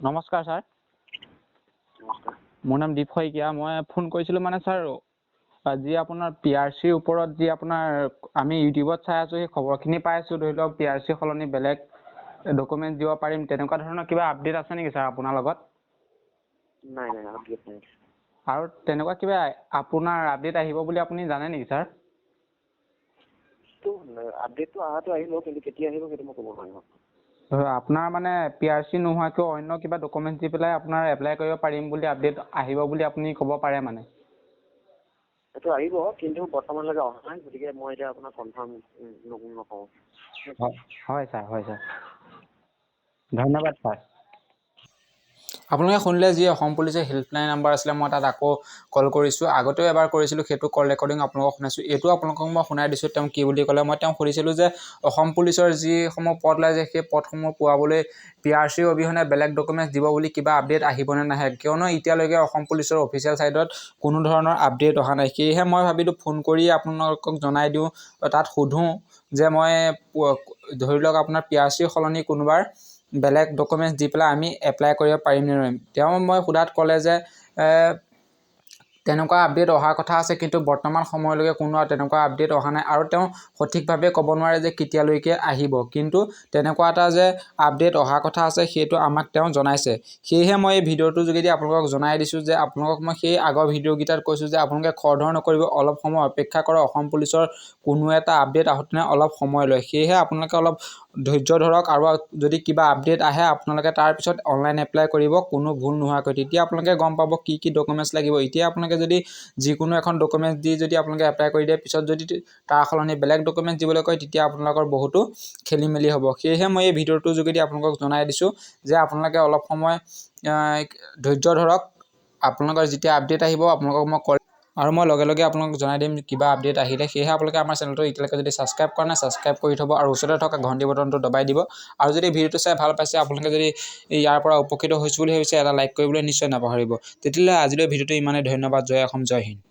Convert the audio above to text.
নমস্কাৰ ছাৰ। মোৰ নাম দীপ শইকীয়া। মই ফোন কৰিছিলোঁ মানে ছাৰ, যি আপোনাৰ PRCৰ ওপৰত যি আপোনাৰ আমি ইউটিউবত চাই আছোঁ, সেই খবৰখিনি পাই আছোঁ। ধৰি লওক PRC সলনি বেলেগ ডকুমেণ্ট দিব পাৰিম, তেনেকুৱা ধৰণৰ কিবা আপডেট আছে নেকি ছাৰ আপোনাৰ লগত? নাই আপডেট নাই। আৰু তেনেকুৱা কিবা আপোনাৰ আপডেট আহিব বুলি আপুনি জানে নেকি ছাৰ? আপডেটটো অহাটো আহিব, কিন্তু কেতিয়া আহিব সেইটো মই ক'ব নোৱাৰিম। আপোনাৰ মানে PRC নোহোৱাকৈ অন্য কিবা ডকুমেণ্ট দি পেলাই আপোনাৰ এপ্লাই কৰিব পাৰিম বুলি আপডেট আহিব বুলি আপুনি ক'ব পাৰে মানে? সেইটো আহিব, কিন্তু বৰ্তমানলৈকে অহা নাই, গতিকে মই এতিয়া আপোনাক কনফাৰ্ম নকওঁ। হয় ছাৰ, ধন্যবাদ ছাৰ। আপোনালোকে শুনিলে যি অসম পুলিচৰ হেল্পলাইন নাম্বাৰ আছিলে, মই তাত আকৌ কল কৰিছোঁ। আগতেও এবাৰ কৰিছিলোঁ, সেইটো কল ৰেকৰ্ডিং আপোনালোকক শুনাইছোঁ। এইটো আপোনালোকক মই শুনাই দিছোঁ। তেওঁ কি বুলি ক'লে, মই তেওঁক সুধিছিলোঁ যে অসম পুলিচৰ যিসমূহ পদ ওলাইছে, সেই পদসমূহ পোৱাবলৈ PRCৰ অবিহনে বেলেগ ডকুমেণ্টছ দিব বুলি কিবা আপডেট আহিবনে নাহে, কিয়নো এতিয়ালৈকে অসম পুলিচৰ অফিচিয়েল ছাইটত কোনো ধৰণৰ আপডেট অহা নাই। সেয়েহে মই ভাবিলোঁ ফোন কৰি আপোনালোকক জনাই দিওঁ, তাত সোধোঁ যে মই ধৰি লওক আপোনাৰ PRCৰ সলনি কোনোবাৰ বেলেগ ডকুমেণ্টছ দি পেলাই আমি এপ্লাই কৰিব পাৰিম নে নোৱাৰিম। তেওঁ মই সোধাত ক'লে যে তেনেকুৱা আপডেট অহাৰ কথা আছে, কিন্তু বৰ্তমান সময়লৈকে কোনো তেনেকুৱা আপডেট অহা নাই। আৰু তেওঁ সঠিকভাৱে ক'ব নোৱাৰে যে কেতিয়ালৈকে আহিব, কিন্তু তেনেকুৱা এটা যে আপডেট অহাৰ কথা আছে সেইটো আমাক তেওঁ জনাইছে। সেয়েহে মই এই ভিডিঅ'টোৰ যোগেদি আপোনালোকক জনাই দিছোঁ যে আপোনালোকক মই সেই আগৰ ভিডিঅ'কেইটাত কৈছোঁ যে আপোনালোকে খৰধৰ নকৰিব, অলপ সময় অপেক্ষা কৰক। অসম পুলিচৰ কোনো এটা আপডেট আহোঁতে অলপ সময় লয়, সেয়েহে আপোনালোকে অলপ ধৈৰ্য ধৰক। আৰু যদি কিবা আপডেট আহে আপোনালোকে তাৰপিছত অনলাইন এপ্লাই কৰিব, কোনো ভুল নোহোৱাকৈ। তেতিয়া আপোনালোকে গম পাব কি ডকুমেণ্টছ লাগিব। এতিয়া আপোনালোকে যদি যিকোনো এখন ডকুমেণ্টছ দি যদি আপোনালোকে এপ্লাই কৰি দিয়ে, পিছত যদি তাৰ সলনি বেলেগ ডকুমেণ্টছ দিবলৈ কয়, তেতিয়া আপোনালোকৰ বহুতো খেলি মেলি হ'ব। সেয়েহে মই এই ভিডিঅ'টোৰ যোগেদি আপোনালোকক জনাই দিছোঁ যে আপোনালোকে অলপ সময় ধৈৰ্য ধৰক। আপোনালোকৰ যেতিয়া আপডেট আহিব আপোনালোকক মই কল আৰু মই লগে লগে আপোনালোকক জনাই দিম কিবা আপডেট আহিলে। সেয়েহে আপোনালোকে আমাৰ চেনেলটো এতিয়ালৈকে যদি ছাবস্ক্ৰাইব কৰা নাই, ছাবস্ক্ৰাইব কৰি থ'ব আৰু ওচৰতে থকা ঘণ্টি বটনটো দবাই দিব। আৰু যদি ভিডিঅ'টো চাই ভাল পাইছে, আপোনালোকে যদি ইয়াৰ পৰা উপকৃত হৈছোঁ বুলি ভাবিছে, এটা লাইক কৰিবলৈ নিশ্চয় নাপাহৰিব। তেতিয়াহ'লে আজিলৈ ভিডিঅ'টো ইমানেই। ধন্যবাদ। জয় অসম, জয় হিন্দ।